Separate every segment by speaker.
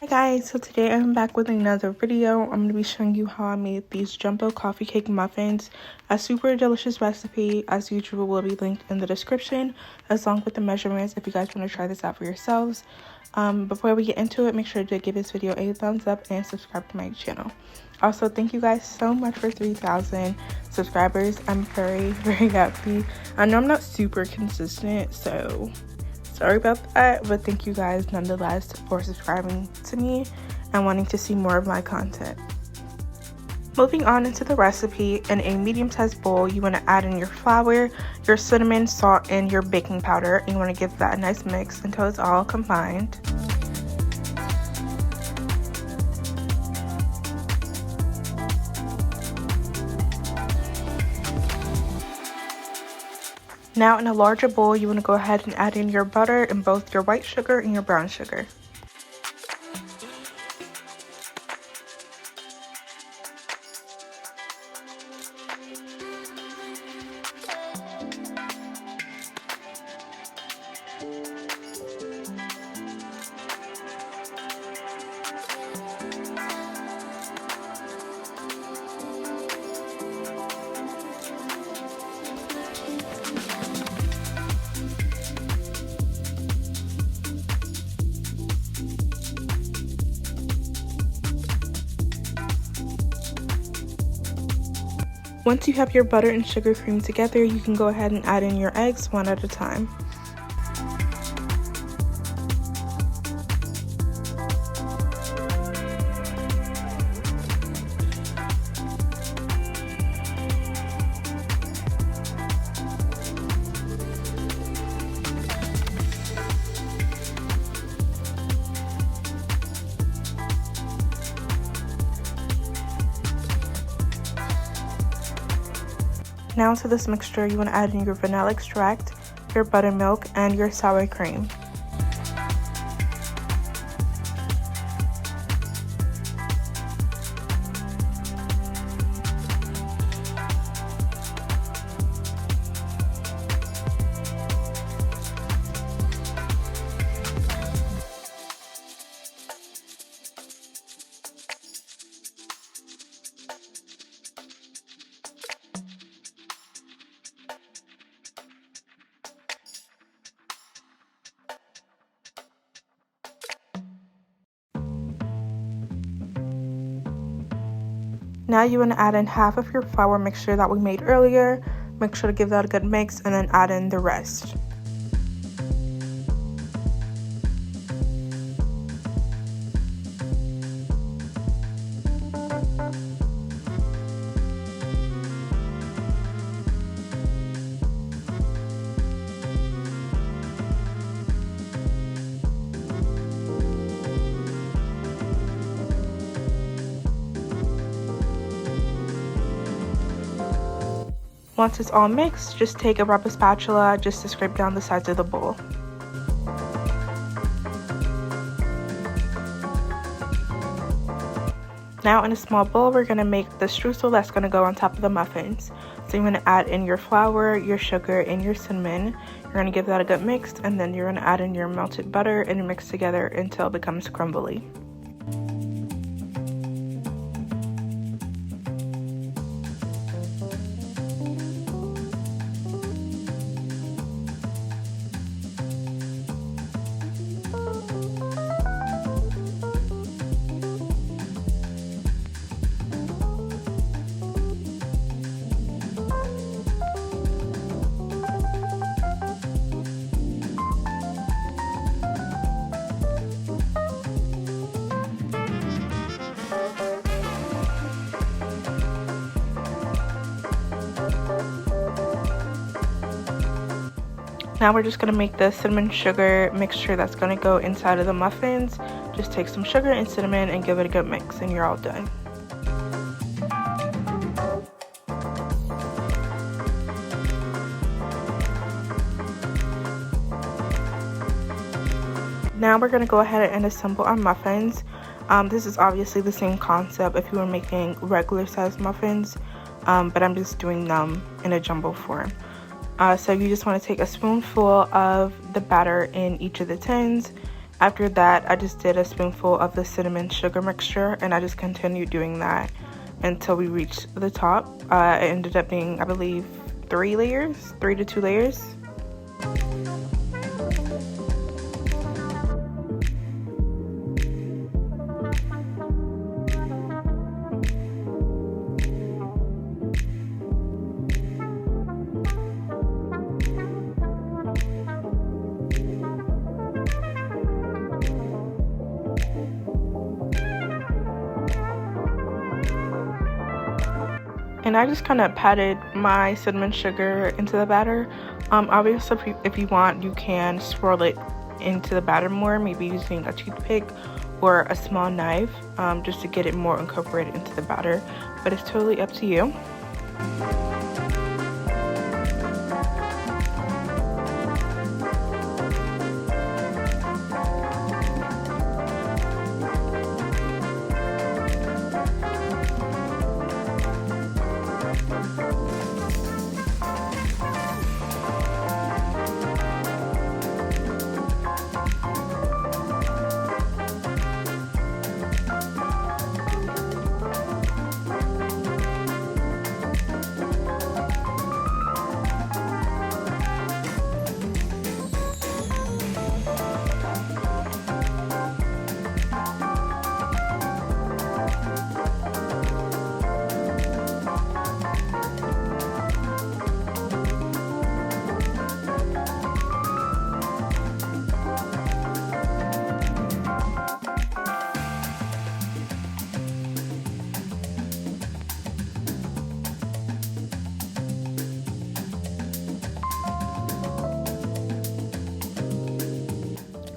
Speaker 1: Hi guys, so today I'm back with another video. I'm going to be showing you how I made these jumbo coffee cake muffins. A super delicious recipe, as usual, will be linked in the description along with the measurements if you guys want to try this out for yourselves. Before we get into it, make sure to give this video a thumbs up and subscribe to my channel. Also, thank you guys so much for 3,000 subscribers. I'm very happy. I know I'm not super consistent, so sorry about that, but thank you guys nonetheless for subscribing to me and wanting to see more of my content. Moving on into the recipe, in a medium-sized bowl, you want to add in your flour, your cinnamon, salt, and your baking powder. And you want to give that a nice mix until it's all combined. Now in a larger bowl, you want to go ahead and add in your butter and both your white sugar and your brown sugar. Once you have your butter and sugar cream together, you can go ahead and add in your eggs one at a time. Now to this mixture, you want to add in your vanilla extract, your buttermilk, and your sour cream. Now you want to add in half of your flour mixture that we made earlier. Make sure to give that a good mix and then add in the rest. Once it's all mixed, just take a rubber spatula just to scrape down the sides of the bowl. Now in a small bowl, we're going to make the streusel that's going to go on top of the muffins. So you're going to add in your flour, your sugar, and your cinnamon. You're going to give that a good mix, and then you're going to add in your melted butter and mix together until it becomes crumbly. Now we're just going to make the cinnamon sugar mixture that's going to go inside of the muffins. Just take some sugar and cinnamon and give it a good mix and you're all done. Now we're going to go ahead and assemble our muffins. This is obviously the same concept if you were making regular sized muffins, but I'm just doing them in a jumbo form. So you just want to take a spoonful of the batter in each of the tins After that, I just did a spoonful of the cinnamon sugar mixture, and I just continued doing that until we reached the top. It ended up being, I believe, 3 to 2 layers. And I just kind of patted my cinnamon sugar into the batter. Obviously, if you want, you can swirl it into the batter more, maybe using a toothpick or a small knife, just to get it more incorporated into the batter. But it's totally up to you.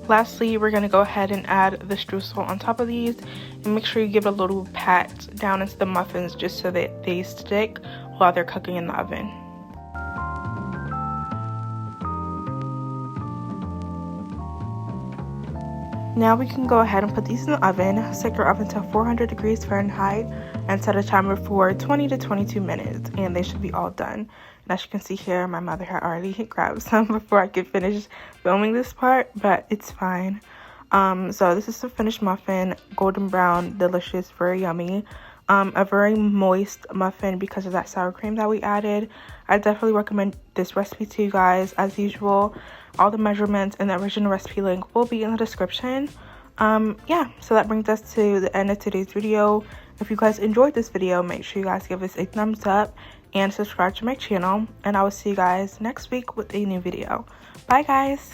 Speaker 1: Lastly, we're going to go ahead and add the streusel on top of these, and make sure you give it a little pat down into the muffins just so that they stick while they're cooking in the oven. Now we can go ahead and put these in the oven. Set your oven to 400 degrees Fahrenheit and set a timer for 20 to 22 minutes, and they should be all done. And as you can see here, my mother had already grabbed some before I could finish filming this part, but it's fine. So this is the finished muffin, golden brown, delicious, very yummy. A very moist muffin because of that sour cream that we added. I definitely recommend this recipe to you guys. As usual, all the measurements and the original recipe link will be in the description. Yeah, so that brings us to the end of today's video. If you guys enjoyed this video, make sure you guys give us a thumbs up and subscribe to my channel, and I will see you guys next week with a new video. Bye guys.